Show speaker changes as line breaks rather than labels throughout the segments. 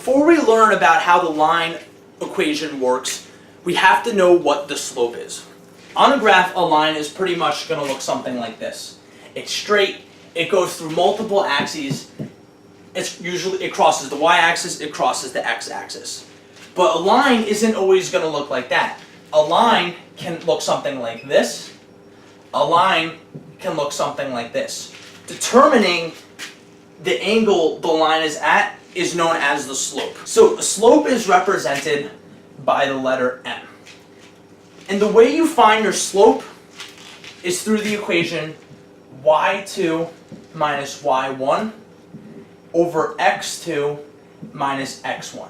Before we learn about how the line equation works, we have to know what the slope is. On a graph, a line is pretty much going to look something like this. It's straight, it goes through multiple axes, it crosses the y-axis, it crosses the x-axis. But a line isn't always going to look like that. A line can look something like this. A line can look something like this. Determining the angle the line is at is known as the slope. So the slope is represented by the letter m. And the way you find your slope is through the equation y2 minus y1 over x2 minus x1.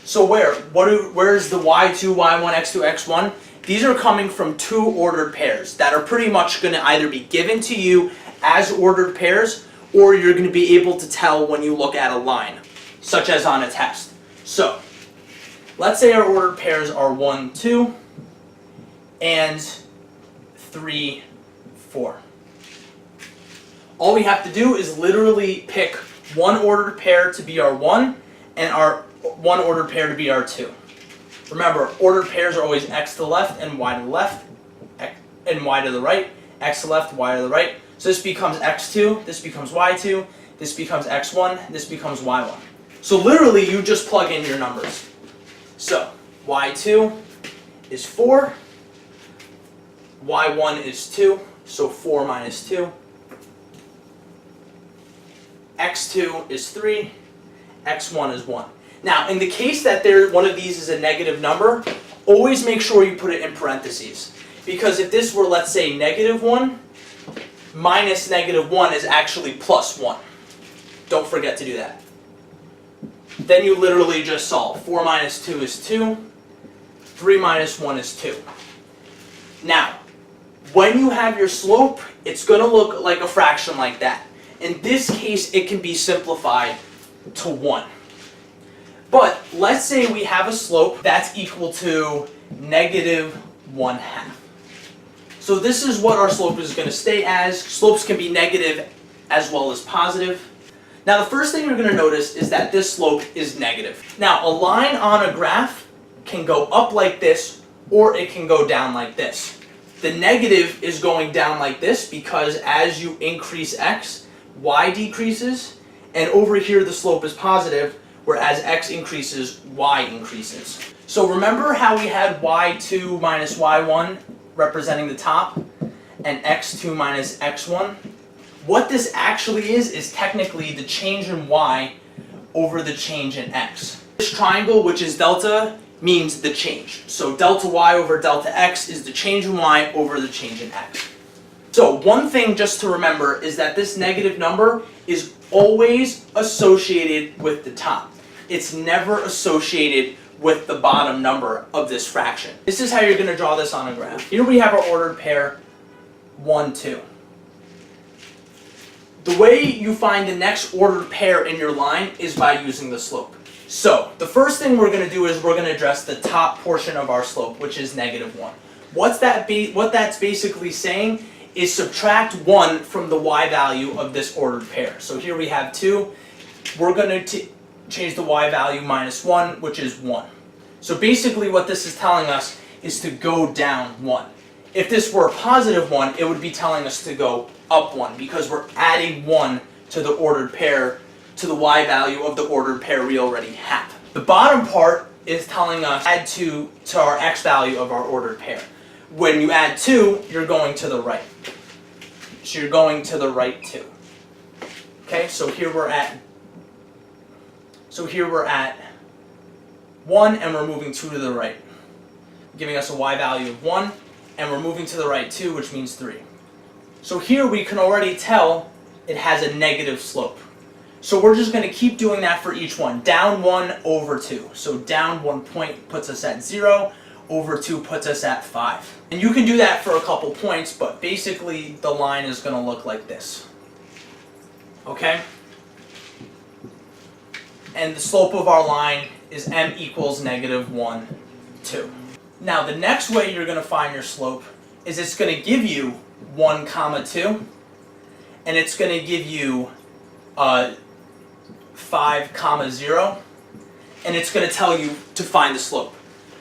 So where's the y2, y1, x2, x1? These are coming from two ordered pairs that are pretty much going to either be given to you as ordered pairs, or you're going to be able to tell when you look at a line, such as on a test. So let's say our ordered pairs are 1, 2, and 3, 4. All we have to do is literally pick one ordered pair to be our 1 and our one ordered pair to be our 2. Remember, ordered pairs are always x to the left and y to the left, and y to the right, x to the left, y to the right. So this becomes x2, this becomes y2, this becomes x1, this becomes y1. So literally you just plug in your numbers. So y2 is 4, y1 is 2, so 4 minus 2. x2 is 3, x1 is 1. Now, in the case that one of these is a negative number, always make sure you put it in parentheses. Because if this were, let's say, negative 1, minus negative 1 is actually plus 1. Don't forget to do that. Then you literally just solve. 4 minus 2 is 2. 3 minus 1 is 2. Now, when you have your slope, it's going to look like a fraction like that. In this case, it can be simplified to 1. But let's say we have a slope that's equal to negative 1/2. So this is what our slope is going to stay as. Slopes can be negative as well as positive. Now the first thing you're going to notice is that this slope is negative. Now a line on a graph can go up like this, or it can go down like this. The negative is going down like this because as you increase x, y decreases, and over here the slope is positive, whereas x increases, y increases. So remember how we had y2 minus y1 representing the top, and x2 minus x1? What this actually is technically the change in y over the change in x. This triangle, which is delta, means the change. So delta y over delta x is the change in y over the change in x. So one thing just to remember is that this negative number is always associated with the top. It's never associated with the bottom number of this fraction. This is how you're going to draw this on a graph. Here we have our ordered pair 1, 2. The way you find the next ordered pair in your line is by using the slope. So the first thing we're going to do is we're going to address the top portion of our slope, which is negative 1. What that's basically saying is subtract 1 from the y value of this ordered pair. So here we have 2. We're going to change the y value minus 1, which is 1. So basically what this is telling us is to go down 1. If this were a positive 1, it would be telling us to go up 1 because we're adding 1 to the ordered pair, to the y value of the ordered pair we already have. The bottom part is telling us add 2 to our x value of our ordered pair. When you add 2, you're going to the right. So you're going to the right 2. Okay, so here we're at 1 and we're moving 2 to the right, giving us a y value of 1, and we're moving to the right 2, which means 3. So here we can already tell it has a negative slope. So we're just going to keep doing that for each one. Down 1 over 2. So down 1 point puts us at 0, over 2 puts us at 5. And you can do that for a couple points, but basically the line is going to look like this. Okay? And the slope of our line is m equals negative 1, 2. Now the next way you're going to find your slope is it's going to give you 1, 2, and it's going to give you 5, 0, and it's going to tell you to find the slope.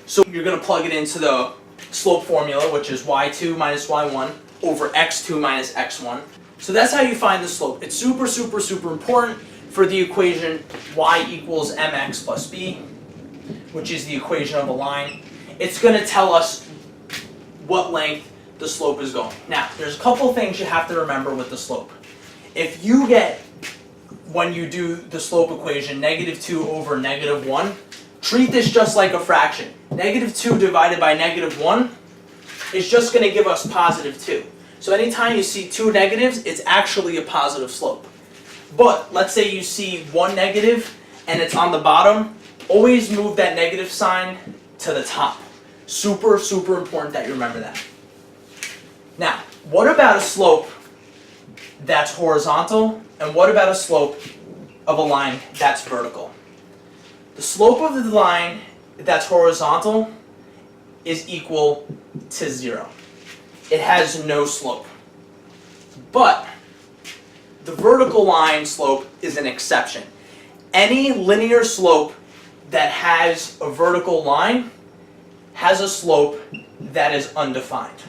So you're going to plug it into the slope formula, which is y2 minus y1 over x2 minus x1. So that's how you find the slope. It's super, super, super important for the equation y equals mx plus b, which is the equation of a line. It's going to tell us what length the slope is going. Now, there's a couple things you have to remember with the slope. If you get, when you do the slope equation, -2 over -1, treat this just like a fraction. -2 divided by -1 is just going to give us +2. So anytime you see two negatives, it's actually a positive slope. But let's say you see one negative and it's on the bottom, always move that negative sign to the top. Super, super important that you remember that. Now, what about a slope that's horizontal, and what about a slope of a line that's vertical? The slope of the line that's horizontal is equal to 0. It has no slope. But the vertical line slope is an exception. Any linear slope that has a vertical line has a slope that is undefined.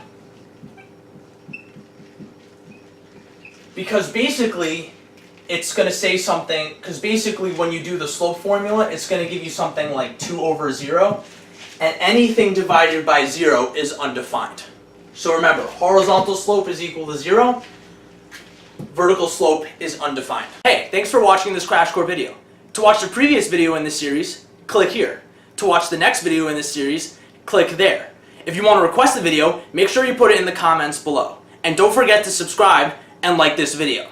Because basically, it's going to say something, because basically when you do the slope formula, it's going to give you something like 2 over 0, and anything divided by 0 is undefined. So remember, horizontal slope is equal to 0, vertical slope is undefined. Hey, thanks for watching this Crash Course video. To watch the previous video in this series, click here. To watch the next video in this series, click there. If you want to request a video, make sure you put it in the comments below. And don't forget to subscribe and like this video.